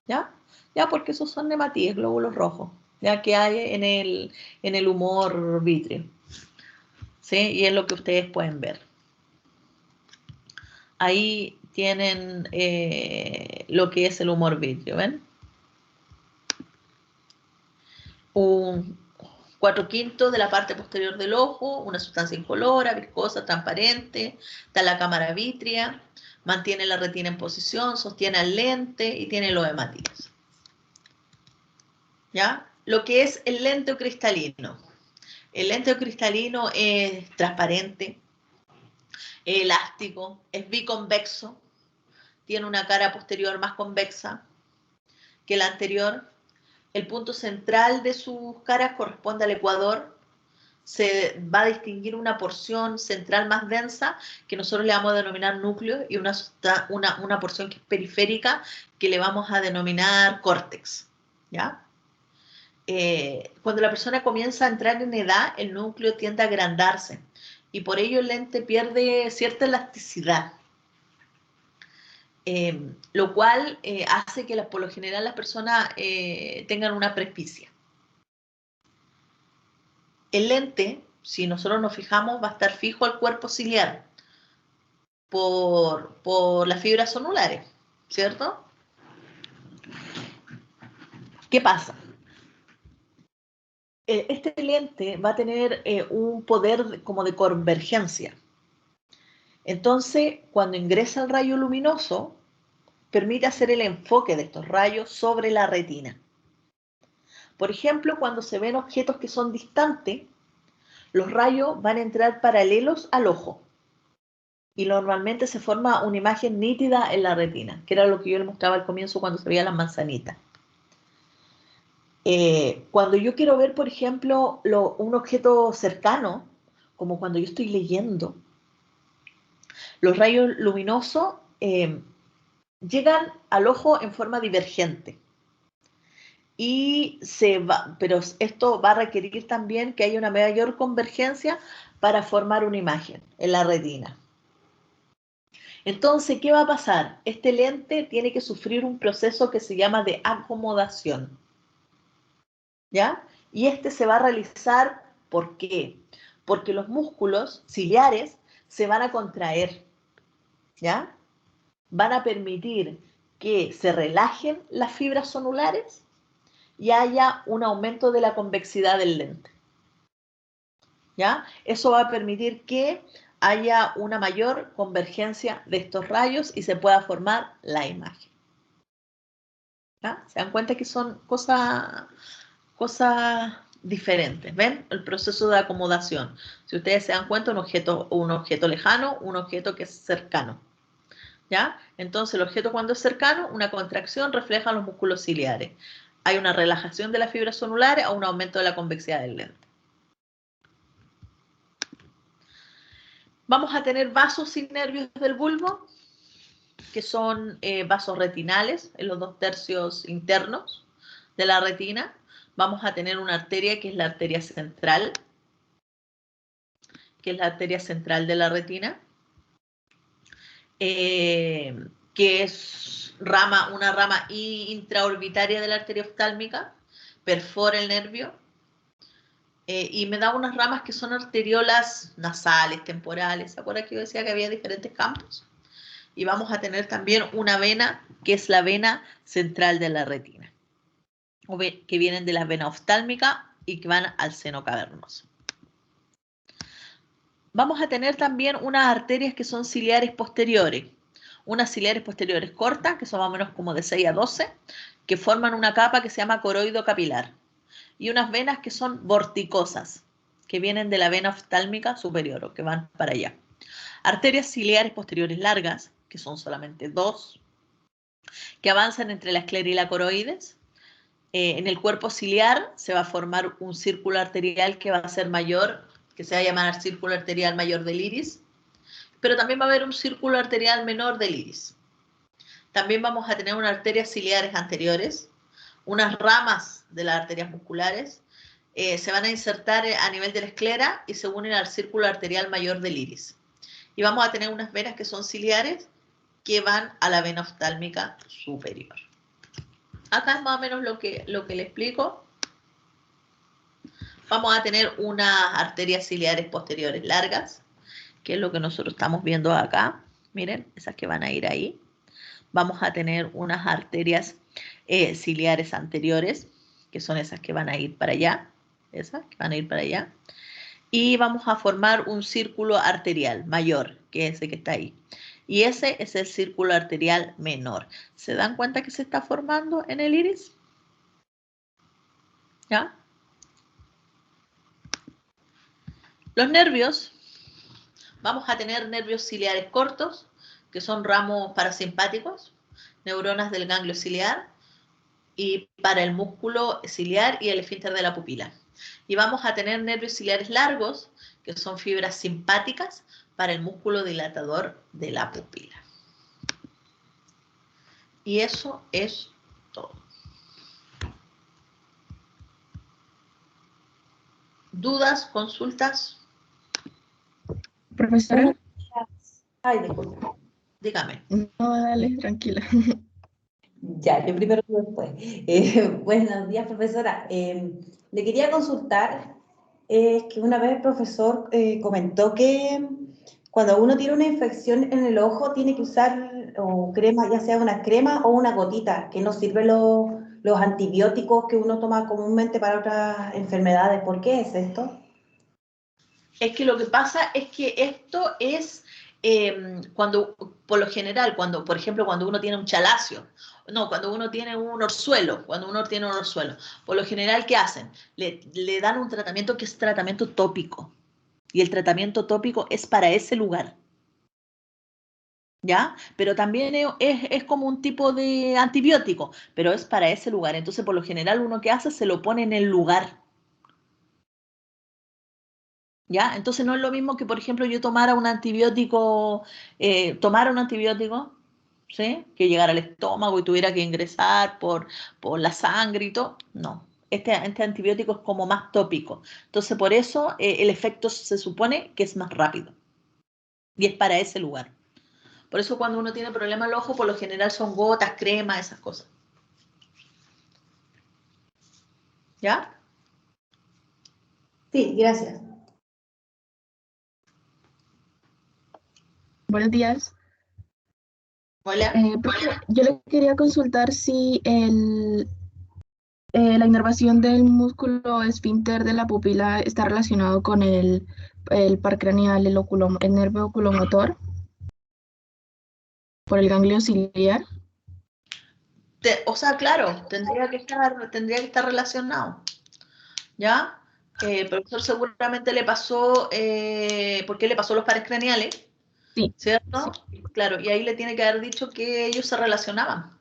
¿ya? Ya, porque esos son hematíes, glóbulos rojos, ya que hay en el humor vítreo, ¿sí? Y es lo que ustedes pueden ver. Ahí tienen lo que es el humor vítreo, ¿ven? Un 4/5 de la parte posterior del ojo, una sustancia incolora, viscosa, transparente, está la cámara vítrea, mantiene la retina en posición, sostiene al lente y tiene los hematíes. ¿Ya? Lo que es el lente cristalino. El lente cristalino es transparente, es elástico, es biconvexo, tiene una cara posterior más convexa que la anterior. El punto central de sus caras corresponde al ecuador. Se va a distinguir una porción central más densa que nosotros le vamos a denominar núcleo y una porción que es periférica que le vamos a denominar córtex. ¿Ya? Cuando la persona comienza a entrar en edad, el núcleo tiende a agrandarse y por ello el lente pierde cierta elasticidad. Lo cual hace que por lo general las personas tengan una presbicia. El lente, si nosotros nos fijamos, va a estar fijo al cuerpo ciliar por las fibras sonulares, ¿cierto? ¿Qué pasa? Este lente va a tener un poder como de convergencia. Entonces, cuando ingresa el rayo luminoso, permite hacer el enfoque de estos rayos sobre la retina. Por ejemplo, cuando se ven objetos que son distantes, los rayos van a entrar paralelos al ojo y normalmente se forma una imagen nítida en la retina, que era lo que yo les mostraba al comienzo cuando se veía las manzanitas. Cuando yo quiero ver, por ejemplo, un objeto cercano, como cuando yo estoy leyendo, los rayos luminosos llegan al ojo en forma divergente. Pero esto va a requerir también que haya una mayor convergencia para formar una imagen en la retina. Entonces, ¿qué va a pasar? Este lente tiene que sufrir un proceso que se llama de acomodación, ¿ya? Y este se va a realizar, ¿por qué? Porque los músculos ciliares se van a contraer, ¿ya? Van a permitir que se relajen las fibras sonulares y haya un aumento de la convexidad del lente. ¿Ya? Eso va a permitir que haya una mayor convergencia de estos rayos y se pueda formar la imagen. ¿Ya? ¿Se dan cuenta que son cosas diferentes? ¿Ven? El proceso de acomodación. Si ustedes se dan cuenta, un objeto lejano, un objeto que es cercano. ¿Ya? Entonces, el objeto cuando es cercano, una contracción refleja los músculos ciliares. Hay una relajación de las fibras sonulares o un aumento de la convexidad del lente. Vamos a tener vasos y nervios del bulbo, que son vasos retinales en los 2 tercios internos, de la retina, vamos a tener una arteria que es la arteria central, que es la arteria central de la retina, que es una rama intraorbitaria de la arteria oftálmica, perfora el nervio, y me da unas ramas que son arteriolas nasales, temporales. ¿Se acuerdan que yo decía que había diferentes campos? Y vamos a tener también una vena, que es la vena central de la retina, que vienen de las venas oftálmicas y que van al seno cavernoso. Vamos a tener también unas arterias que son ciliares posteriores. Unas ciliares posteriores cortas, que son más o menos como de 6 a 12, que forman una capa que se llama coroido capilar. Y unas venas que son vorticosas, que vienen de la vena oftálmica superior o que van para allá. Arterias ciliares posteriores largas, que son solamente 2, que avanzan entre la esclera y la coroides. En el cuerpo ciliar se va a formar un círculo arterial que va a ser mayor, que se va a llamar círculo arterial mayor del iris, pero también va a haber un círculo arterial menor del iris. También vamos a tener unas arterias ciliares anteriores, unas ramas de las arterias musculares, se van a insertar a nivel de la esclera y se unen al círculo arterial mayor del iris. Y vamos a tener unas venas que son ciliares que van a la vena oftálmica superior. Acá es más o menos lo que le explico. Vamos a tener unas arterias ciliares posteriores largas, que es lo que nosotros estamos viendo acá. Miren, esas que van a ir ahí. Vamos a tener unas arterias ciliares anteriores, que son esas que van a ir para allá. Esas que van a ir para allá. Y vamos a formar un círculo arterial mayor, que es ese que está ahí. Y ese es el círculo arterial menor. ¿Se dan cuenta que se está formando en el iris? ¿Ya? Los nervios, vamos a tener nervios ciliares cortos, que son ramos parasimpáticos, neuronas del ganglio ciliar, y para el músculo ciliar y el esfínter de la pupila. Y vamos a tener nervios ciliares largos, que son fibras simpáticas, para el músculo dilatador de la pupila. Y eso es todo. ¿Dudas? ¿Consultas? Profesora, Ay, disculpe. Dígame. no, dale, tranquila. Ya, yo primero tú después. Buenos días, profesora. Le quería consultar que una vez el profesor comentó que cuando uno tiene una infección en el ojo tiene que usar o crema, ya sea una crema o una gotita, que no sirven los antibióticos que uno toma comúnmente para otras enfermedades. ¿Por qué es esto? Es que lo que pasa es que esto es cuando, por lo general, por ejemplo, cuando uno tiene un chalacio, no, cuando uno tiene un orzuelo, por lo general, ¿qué hacen? Le dan un tratamiento que es tratamiento tópico, y el tratamiento tópico es para ese lugar, ¿ya? Pero también es como un tipo de antibiótico, pero es para ese lugar. Entonces, por lo general, uno que hace se lo pone en el lugar. ¿Ya? Entonces no es lo mismo que, por ejemplo, yo tomara un antibiótico, ¿sí? Que llegara al estómago y tuviera que ingresar por la sangre y todo. No, este antibiótico es como más tópico. Entonces por eso el efecto se supone que es más rápido. Y es para ese lugar. Por eso cuando uno tiene problema al ojo, por lo general son gotas, crema, esas cosas. ¿Ya? Sí, gracias. Buenos días. Hola. Profe, yo le quería consultar si la inervación del músculo esfínter de la pupila está relacionado con el par craneal, el nervio oculomotor, por el ganglio ciliar. O sea, claro, tendría que estar relacionado. ¿Ya? El profesor seguramente le pasó, porque le pasó los pares craneales, Sí. ¿cierto? Claro, y ahí le tiene que haber dicho que ellos se relacionaban.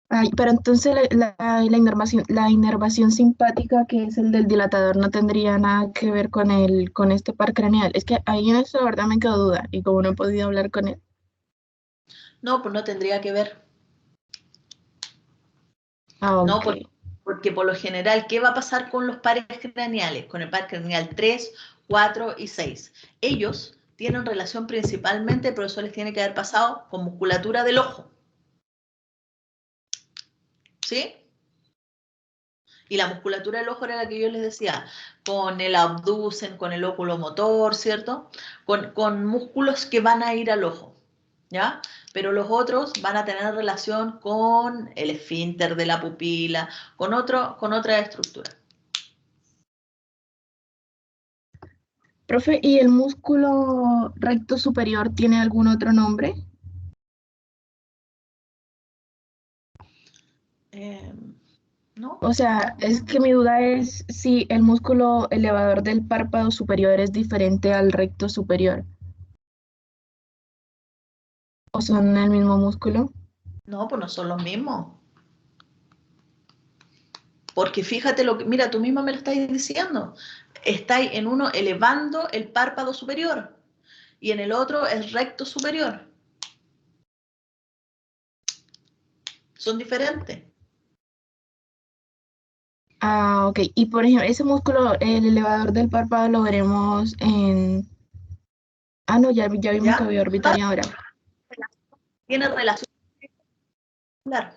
Ay, pero entonces la inervación simpática, que es el del dilatador, no tendría nada que ver con este par craneal. Es que ahí en eso la verdad me quedó duda, y como no he podido hablar con él. No, pues no tendría que ver. Ah, ¿no? ok. Porque por lo general, ¿qué va a pasar con los pares craneales? Con el par craneal 3, 4 y 6. Ellos tienen relación principalmente, el profesor les tiene que haber pasado con musculatura del ojo. ¿Sí? Y la musculatura del ojo era la que yo les decía, con el abducen, con el óculo motor, ¿cierto? Con músculos que van a ir al ojo, ¿ya? Pero los otros van a tener relación con el esfínter de la pupila, con otra estructura. Profe, ¿y el músculo recto superior tiene algún otro nombre? ¿No? O sea, es que mi duda es si el músculo elevador del párpado superior es diferente al recto superior o son el mismo músculo. No, pues no son los mismos. Porque fíjate lo que, mira, tú misma me lo estás diciendo. Estáis en uno elevando el párpado superior y en el otro el recto superior. Son diferentes. Ah, ok. Y por ejemplo, ese músculo, el elevador del párpado lo veremos en... Ah, no, ya vimos que ¿Ya? había orbital y ahora. Tiene relación muscular.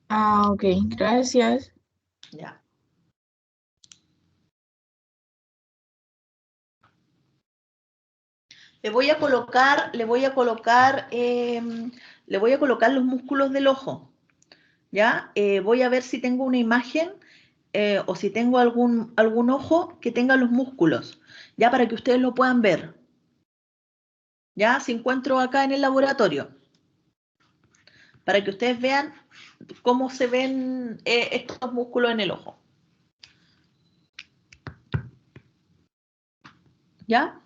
Ah, ok. Gracias. Ya. Le voy a colocar los músculos del ojo. ¿Ya? Voy a ver si tengo una imagen o si tengo algún ojo que tenga los músculos, ya para que ustedes lo puedan ver. ¿Ya? Si encuentro acá en el laboratorio, para que ustedes vean cómo se ven estos músculos en el ojo. ¿Ya?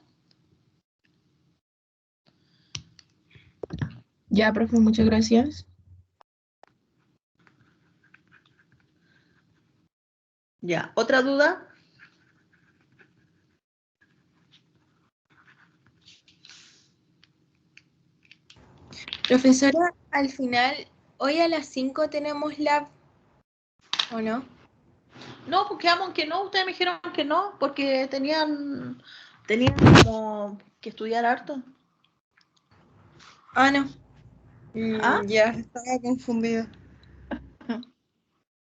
Ya, profe, muchas gracias. Ya. ¿Otra duda? Profesora, al final, hoy a las 5 tenemos lab, ¿o no? No, pues quedamos en que no, ustedes me dijeron que no, porque tenían como que estudiar harto. Ah, no. ¿Ah? Ya, estaba confundida.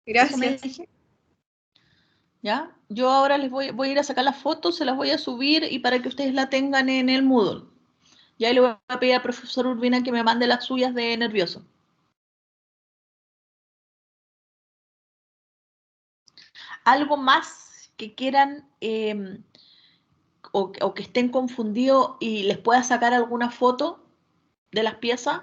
Eso me Gracias. dije. ¿Ya? Yo ahora voy a ir a sacar las fotos, se las voy a subir y para que ustedes la tengan en el Moodle. Y ahí le voy a pedir al profesor Urbina que me mande las suyas de nervioso. ¿Algo más que quieran o que estén confundidos y les pueda sacar alguna foto de las piezas?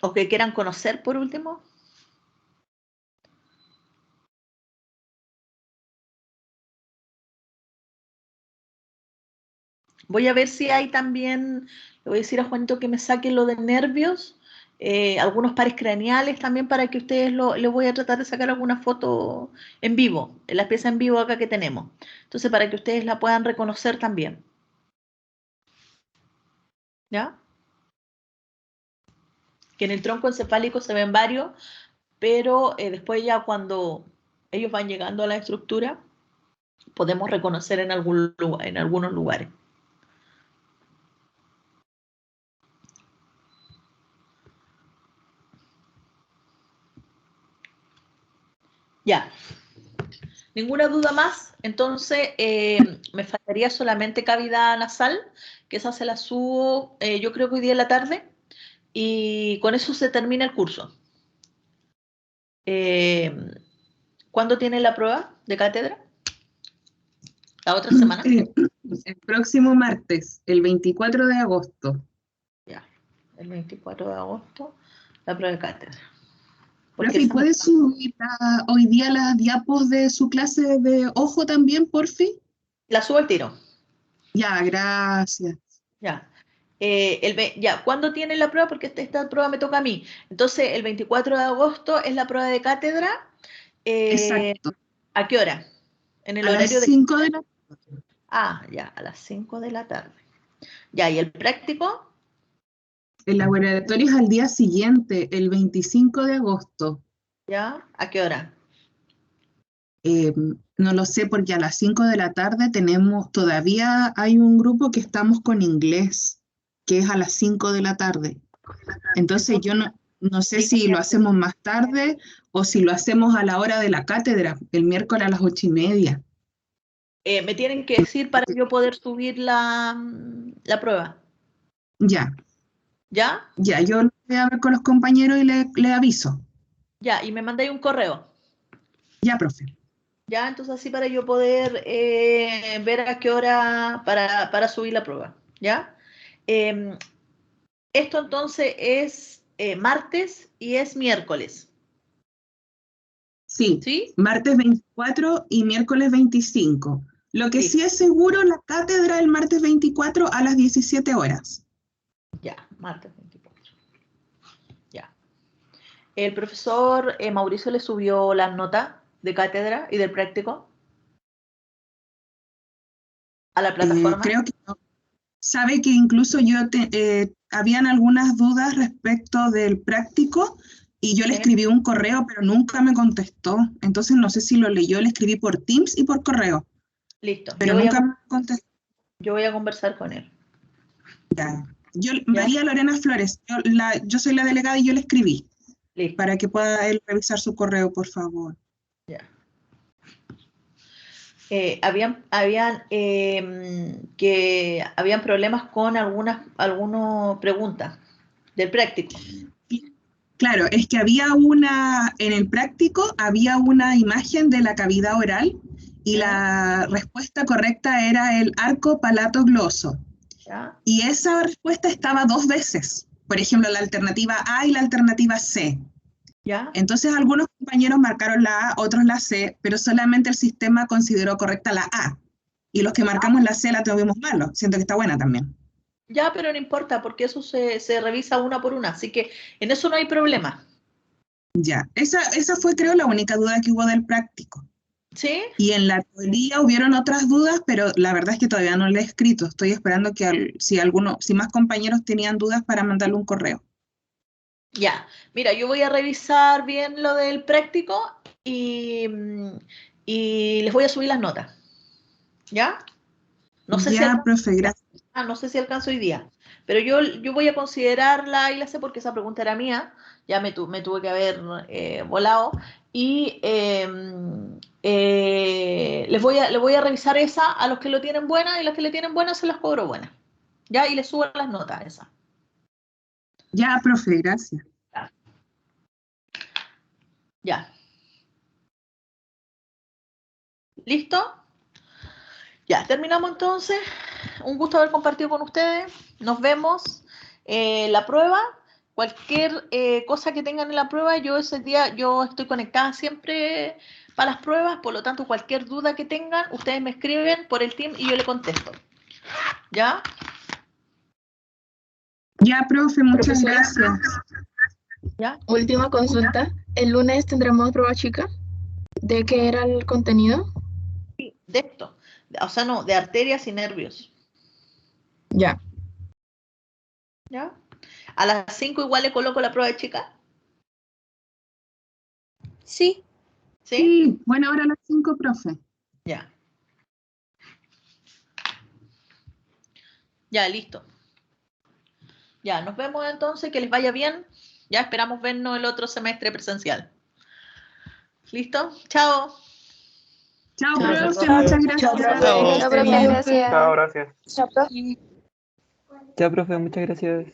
¿O que quieran conocer por último? Voy a ver si hay también, le voy a decir a Juanito que me saque lo de nervios, algunos pares craneales también para que ustedes les voy a tratar de sacar alguna foto en vivo, en las piezas en vivo acá que tenemos. Entonces, para que ustedes la puedan reconocer también. ¿Ya? Que en el tronco encefálico se ven varios, pero después ya cuando ellos van llegando a la estructura, podemos reconocer en algunos lugares. Ya. ¿Ninguna duda más? Entonces, me faltaría solamente cavidad nasal, que esa se la subo, yo creo que hoy día en la tarde, y con eso se termina el curso. Eh, ¿Cuándo tiene la prueba de cátedra? ¿La otra semana? El próximo martes, el 24 de agosto. Ya, el 24 de agosto, la prueba de cátedra. Porque Profe, esa no- ¿puede subir hoy día las diapos de su clase de ojo también, porfi? la subo al tiro. Ya, gracias. Ya. Ya, ¿cuándo tiene la prueba? Porque esta prueba me toca a mí. Entonces, el 24 de agosto es la prueba de cátedra. Exacto. ¿A qué hora? ¿En el A las horario de 5 de la tarde. Ah, ya, a las 5 de la tarde. Ya, ¿y el práctico? El laboratorio es al día siguiente, el 25 de agosto. ¿Ya? ¿A qué hora? No lo sé porque a las 5 de la tarde todavía hay un grupo que estamos con inglés, que es a las 5 de la tarde. Entonces yo no sé si lo hacemos más tarde o si lo hacemos a la hora de la cátedra, el miércoles a las 8:30. Me tienen que decir para yo poder subir la prueba. Ya, ¿Ya? yo lo voy a ver con los compañeros y le aviso. Ya, y me mandáis un correo. Ya, profe. Ya, entonces así para yo poder ver a qué hora para subir la prueba. ¿Ya? Esto entonces es martes y es miércoles. Sí, ¿Sí? martes 24 y miércoles 25. Lo que sí es seguro, la cátedra el martes 24 a las 17 horas. Ya, martes 24. Ya. El profesor Mauricio le subió las notas de cátedra y del práctico a la plataforma. Creo que no. Sabe que incluso habían algunas dudas respecto del práctico y yo le Sí. escribí un correo, pero nunca me contestó. Entonces no sé si lo leyó, le escribí por Teams y por correo, Listo. pero nunca me contestó. Yo voy a conversar con él. María Lorena Flores, yo soy la delegada y yo le escribí. Listo. Para que pueda él revisar su correo, por favor. Ya. Habían problemas con algunas preguntas del práctico. Claro, es que en el práctico había una imagen de la cavidad oral y la respuesta correcta era el arco palato gloso. ¿Ya? Y esa respuesta estaba 2 veces. Por ejemplo, la alternativa A y la alternativa C. ¿Ya? Entonces algunos compañeros marcaron la A, otros la C, pero solamente el sistema consideró correcta la A. Y los que marcamos la C la tuvimos malo. Siento que está buena también. Ya, pero no importa, porque eso se revisa una por una, así que en eso no hay problema. Ya, esa fue creo la única duda que hubo del práctico. ¿Sí? Y en la teoría hubieron otras dudas, pero la verdad es que todavía no le he escrito. Estoy esperando que si más compañeros tenían dudas para mandarle un correo. Ya, mira, yo voy a revisar bien lo del práctico y les voy a subir las notas. ¿Ya? No sé si Ya, profe, gracias. no sé si alcanzo hoy día, pero yo voy a considerarla y la sé porque esa pregunta era mía, ya me tuve que haber volado, y les voy a revisar esa a los que lo tienen buena y los que le tienen buena se las cobro buenas, ya, y les subo las notas a esa. Ya, profe, gracias. Ya. ¿Listo? Ya, terminamos entonces. Un gusto haber compartido con ustedes. Nos vemos. La prueba, cualquier cosa que tengan en la prueba, yo ese día, yo estoy conectada siempre para las pruebas, por lo tanto, cualquier duda que tengan, ustedes me escriben por el team y yo le contesto. ¿Ya? Ya, profe, muchas Profesora. gracias. ¿Ya? Última consulta. ¿El lunes tendremos prueba chica? ¿De qué era el contenido? De esto. O sea, no, de arterias y nervios. Ya. ¿Ya? A las 5 igual le coloco la prueba de chica. Sí. ¿Sí? Sí, buena hora a las 5, profe. Ya. Ya, listo. Ya, nos vemos entonces, que les vaya bien. Ya esperamos vernos el otro semestre presencial. ¿Listo? Chao. Chao, Chao, profe, chao. muchas gracias. Chao, profe. Chao, profe, gracias. Chao, gracias. Chao, profe. Chao, profe, muchas gracias.